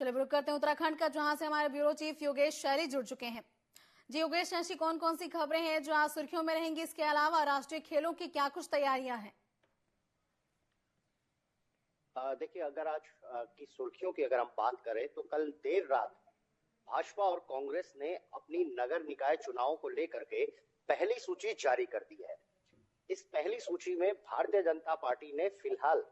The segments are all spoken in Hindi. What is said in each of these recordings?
चलिए रुक करते हैं उत्तराखंड का, जहां से हमारे ब्यूरो चीफ योगेश शैरी जुड़ चुके हैं। जी योगेश, ऐसी कौन कौन सी खबरें हैं जो आज सुर्खियों में रहेंगी? इसके अलावा राष्ट्रीय खेलों की क्या कुछ तैयारियां हैं? देखिए, अगर आज की सुर्खियों की अगर हम बात करें तो कल देर रात भाजपा और कांग्रेस ने अपनी नगर निकाय चुनाव को लेकर के पहली सूची जारी कर दी है। इस पहली सूची में भारतीय जनता पार्टी ने फिलहाल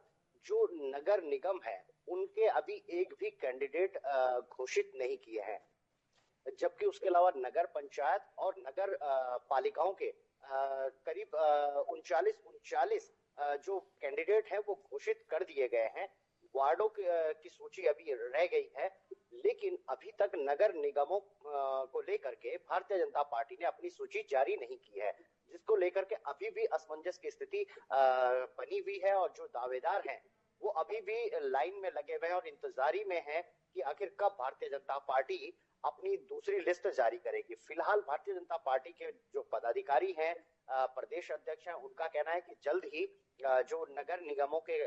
जो नगर निगम है उनके अभी एक भी कैंडिडेट घोषित नहीं किए हैं, जबकि उसके अलावा नगर पंचायत और नगर पालिकाओं के करीब उनचालीस उनचालीस जो कैंडिडेट हैं वो घोषित कर दिए गए हैं। वार्डों की सूची अभी रह गई है, लेकिन अभी तक नगर निगमों को लेकर के भारतीय जनता पार्टी ने अपनी सूची जारी नहीं की है, जिसको लेकर के अभी भी असमंजस की स्थिति बनी हुई है। और जो दावेदार हैं वो अभी भी लाइन में लगे हुए हैं और इंतजारी में हैं कि आखिर कब भारतीय जनता पार्टी अपनी दूसरी लिस्ट जारी करेगी। फिलहाल भारतीय जनता पार्टी के जो पदाधिकारी हैं, प्रदेश अध्यक्ष हैं, उनका कहना है कि जल्द ही जो नगर निगमों के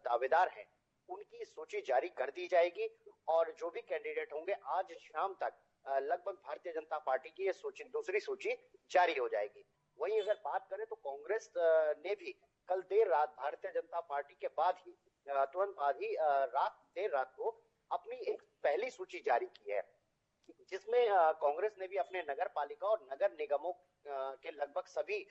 दावेदार हैं उनकी सूची जारी कर दी जाएगी और जो भी कैंडिडेट होंगे आज शाम तक लगभग भारतीय जनता पार्टी की ये सूची, दूसरी सूची जारी हो जाएगी। वहीं अगर बात करें तो कांग्रेस ने भी कल देर रात भारतीय जनता पार्टी के बाद ही तुरंत बाद ही देर रात को अपनी एक पहली सूची जारी की है, जिसमें कांग्रेस ने भी अपने नगर पालिका और नगर निगमों के लगभग सभी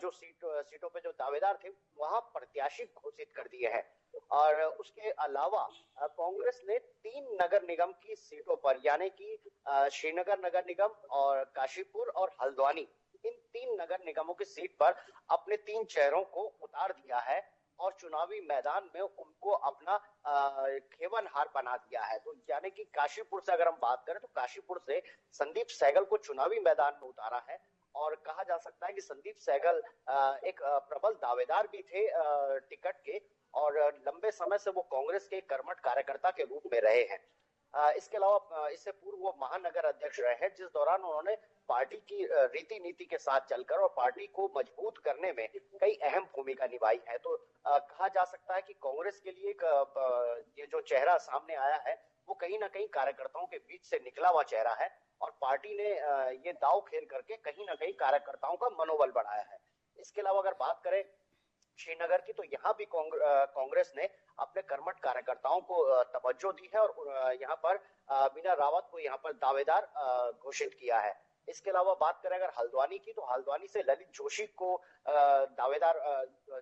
जो सीटों पे जो दावेदार थे वहां प्रत्याशी घोषित कर दिए हैं। और उसके अलावा कांग्रेस ने 3 नगर निगम की सीटों पर, यानी कि श्रीनगर नगर निगम और काशीपुर और हल्द्वानी, इन 3 नगर निगमों की सीट पर अपने 3 चेहरों को उतार दिया है और चुनावी मैदान में उनको अपना खेवनहार बना दिया है। तो यानी कि काशीपुर से अगर हम बात करें तो काशीपुर से संदीप सहगल को चुनावी मैदान में उतारा है और कहा जा सकता है कि संदीप सहगल एक प्रबल दावेदार भी थे टिकट के और लंबे समय से वो कांग्रेस के कर्मठ कार्यकर्ता के रूप में रहे हैं। इसके अलावा इससे पूर्व वो महानगर अध्यक्ष रहे हैं, जिस दौरान उन्होंने पार्टी की रीति नीति के साथ चलकर और पार्टी को मजबूत करने में कई अहम भूमिका निभाई है। तो कहा जा सकता है कि कांग्रेस के लिए ये जो चेहरा सामने आया है वो कहीं ना कहीं कार्यकर्ताओं के बीच से निकला हुआ चेहरा है और पार्टी ने ये दांव खेल करके कहीं ना कहीं कार्यकर्ताओं का मनोबल बढ़ाया है। इसके अलावा अगर बात करें श्रीनगर की, तो यहाँ भी कांग्रेस ने अपने कर्मठ कार्यकर्ताओं को तवज्जो दी है और यहाँ पर बीना रावत को यहाँ पर दावेदार घोषित किया है। इसके अलावा बात करें अगर हल्द्वानी की, तो हल्द्वानी से ललित जोशी को दावेदार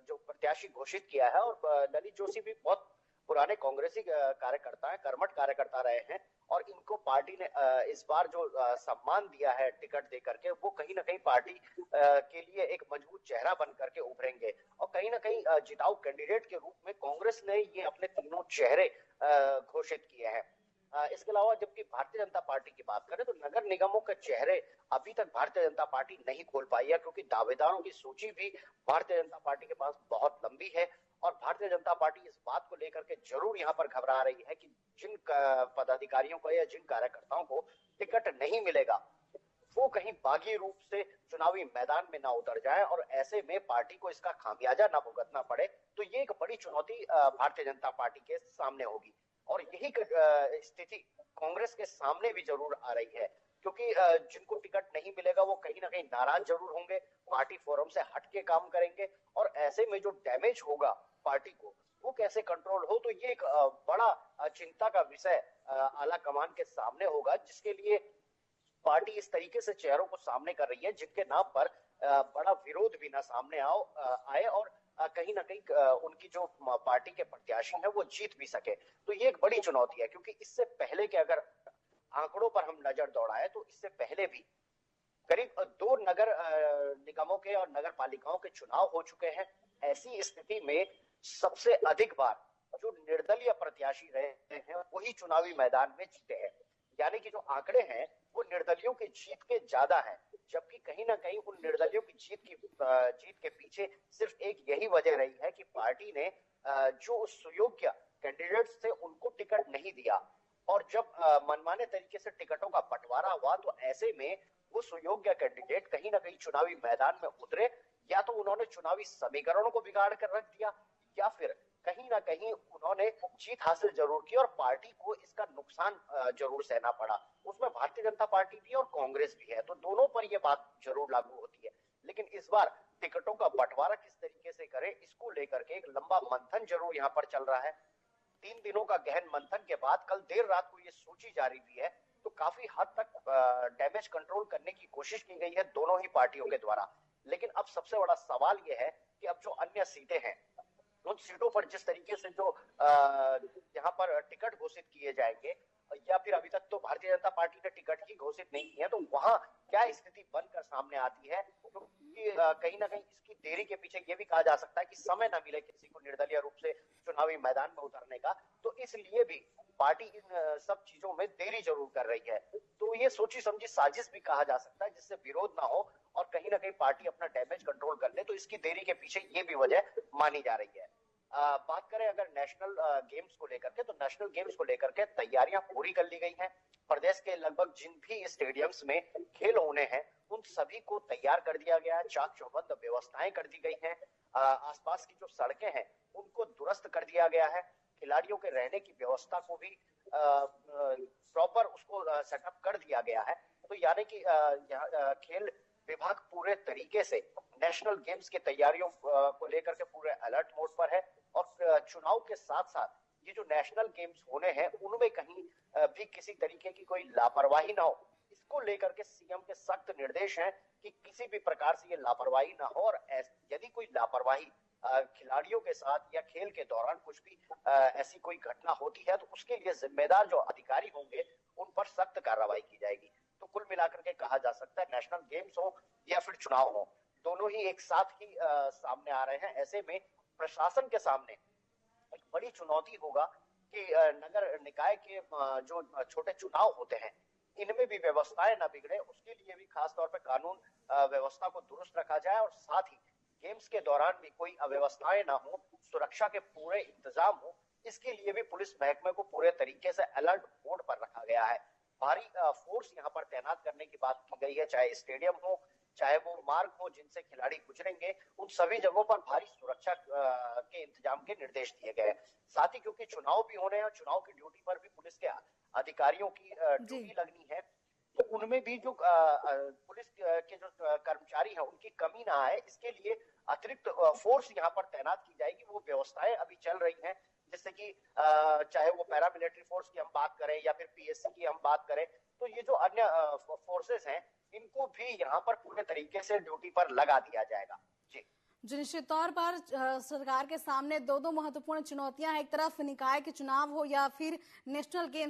जो प्रत्याशी घोषित किया है और ललित जोशी भी बहुत पुराने कांग्रेसी कार्यकर्ता हैं, कर्मठ कार्यकर्ता रहे हैं और इनको पार्टी ने इस बार जो सम्मान दिया है टिकट दे करके, वो कहीं ना कहीं पार्टी के लिए एक मजबूत चेहरा बन करके उभरेंगे और कहीं ना कहीं जिताऊ कैंडिडेट के रूप में कांग्रेस ने ये अपने तीनों चेहरे घोषित किए हैं। इसके अलावा जबकि भारतीय जनता पार्टी की बात करें तो नगर निगमों के चेहरे अभी तक भारतीय जनता पार्टी नहीं खोल पाई है, क्योंकि दावेदारों की सूची भी भारतीय जनता पार्टी के पास बहुत लंबी है और भारतीय जनता पार्टी इस बात को लेकर के जरूर यहाँ पर घबरा रही है कि जिन पदाधिकारियों को या जिन कार्यकर्ताओं को टिकट नहीं मिलेगा वो कहीं बागी रूप से चुनावी मैदान में ना उतर जाए और ऐसे में पार्टी को इसका खामियाजा ना भुगतना पड़े। तो ये एक बड़ी चुनौती भारतीय जनता पार्टी के सामने होगी और यही स्थिति कांग्रेस के सामने भी जरूर आ रही है, क्योंकि जिनको टिकट नहीं मिलेगा वो कहीं ना कहीं नाराज जरूर होंगे, पार्टी फोरम से हट के काम करेंगे और ऐसे में जो डैमेज होगा पार्टी को वो कैसे कंट्रोल हो, तो ये एक बड़ा चिंता का विषय आला कमान के सामने होगा, जिसके लिए पार्टी इस तरीके से चेहरों को सामने कर रही है जिनके नाम पर बड़ा विरोध भी ना सामने आए और कहीं ना कहीं उनकी जो पार्टी के प्रत्याशी है वो जीत भी सके। तो ये एक बड़ी चुनौती है, क्योंकि इससे पहले के अगर आंकड़ों पर हम नजर दौड़ाएं तो इससे पहले भी करीब 2 नगर निगमों के और नगर पालिकाओं के चुनाव हो चुके हैं। ऐसी स्थिति में सबसे अधिक बार जो निर्दलीय प्रत्याशी रहे हैं वही चुनावी मैदान में जीते हैं, यानी कि जो आंकड़े हैं वो निर्दलियों की जीत के ज्यादा है, जबकि कहीं ना कहीं उन निर्दलियों की जीत के पीछे सिर्फ एक यही वजह रही है कि पार्टी ने जो सुयोग्य कैंडिडेट्स थे उनको टिकट नहीं दिया और जब मनमाने तरीके से टिकटों का बंटवारा हुआ तो ऐसे में वो सुयोग्य कैंडिडेट कहीं ना कहीं चुनावी मैदान में उतरे, या तो उन्होंने चुनावी समीकरणों को बिगाड़ कर रख दिया या फिर कहीं ना कहीं उन्होंने जीत हासिल जरूर की और पार्टी को इसका नुकसान जरूर सहना पड़ा। उसमें भारतीय जनता पार्टी भी और कांग्रेस भी है, तो दोनों पर यह बात जरूर लागू होती है। लेकिन इस बार टिकटों का बंटवारा किस तरीके से करें, इसको लेकर के एक लंबा मंथन जरूर यहाँ पर चल रहा है। 3 दिनों का गहन मंथन के बाद कल देर रात को ये सूची जारी हुई है, तो काफी हद तक डैमेज कंट्रोल करने की कोशिश की गई है दोनों ही पार्टियों के द्वारा। लेकिन अब सबसे बड़ा सवाल यह है कि अब जो अन्य सीटें हैं, उन सीटों पर जिस तरीके से जो यहाँ पर टिकट घोषित किए जाएंगे, या फिर अभी तक तो भारतीय जनता पार्टी ने टिकट ही घोषित नहीं किया, तो वहां क्या स्थिति बनकर सामने आती है, क्योंकि कहीं ना कहीं इसकी देरी के पीछे ये भी कहा जा सकता है कि समय न मिले किसी को निर्दलीय रूप से चुनावी मैदान में उतरने का, तो इसलिए भी पार्टी इन सब चीजों में देरी जरूर कर रही है। तो ये सोची समझी साजिश भी कहा जा सकता है, जिससे विरोध ना हो और कहीं ना कहीं पार्टी अपना डैमेज कंट्रोल कर ले, तो इसकी देरी के पीछे ये भी वजह मानी जा रही है। बात करें अगर नेशनल गेम्स को लेकर के, तो नेशनल गेम्स को लेकर के तैयारियां पूरी कर ली गई हैं। प्रदेश के लगभग जिन भी स्टेडियम्स में खेल होने हैं, उन सभी को तैयार कर दिया गया है। चाक चौबंद व्यवस्थाएं कर दी गई हैं। आसपास की जो सड़कें हैं उनको दुरुस्त कर दिया गया है। खिलाड़ियों के रहने की व्यवस्था को भी प्रॉपर उसको सेटअप कर दिया गया है। तो यानी कि खेल विभाग पूरे तरीके से नेशनल गेम्स की तैयारियों को लेकर के पूरे अलर्ट मोड पर है, और चुनाव के साथ साथ ये जो नेशनल गेम्स होने हैं उनमें कहीं भी किसी तरीके की कोई लापरवाही ना हो, इसको लेकर के सीएम के सख्त निर्देश हैं कि किसी भी प्रकार से ये लापरवाही ना हो, और यदि कोई लापरवाही खिलाड़ियों के साथ या खेल के दौरान कुछ भी ऐसी कोई घटना होती है, तो उसके लिए जिम्मेदार जो अधिकारी होंगे उन पर सख्त कार्रवाई की जाएगी। तो कुल मिलाकर के कहा जा सकता है नेशनल गेम्स हो या फिर चुनाव हो, दोनों ही एक साथ ही सामने आ रहे हैं। ऐसे में प्रशासन के सामने एक बड़ी चुनौती होगा कि नगर निकाय के जो छोटे चुनाव होते हैं इनमें भी व्यवस्थाएं ना बिगड़े, उसके लिए भी खास तौर पर कानून व्यवस्था को दुरुस्त रखा जाए, और साथ ही गेम्स के दौरान भी कोई अव्यवस्थाएं ना हो, सुरक्षा के पूरे इंतजाम हो, इसके लिए भी पुलिस महकमे को पूरे तरीके से अलर्ट मोड पर रखा गया है। भारी फोर्स यहाँ पर तैनात करने की बात की गई है, चाहे स्टेडियम हो, चाहे वो मार्ग हो जिनसे खिलाड़ी गुजरेंगे, उन सभी जगहों पर भारी सुरक्षा के इंतजाम के निर्देश दिए गए। साथ ही क्योंकि चुनाव भी होने हैं और चुनाव की ड्यूटी पर भी पुलिस के अधिकारियों की ड्यूटी लगनी है, तो उनमें भी जो पुलिस के जो कर्मचारी हैं उनकी कमी ना आए, इसके लिए अतिरिक्त फोर्स यहाँ पर तैनात की जाएगी। वो व्यवस्थाएं अभी चल रही हैं, जैसे कि चाहे वो पैरामिलिट्री फोर्स की हम बात करें या फिर पीएससी की हम बात करें, तो ये जो अन्य फोर्सेस हैं इनको भी यहाँ पर पूरे तरीके से ड्यूटी पर लगा दिया जाएगा। जी निश्चित तौर पर सरकार के सामने दो महत्वपूर्ण चुनौतियां हैं, एक तरफ निकाय के चुनाव हो या फिर नेशनल गेम्स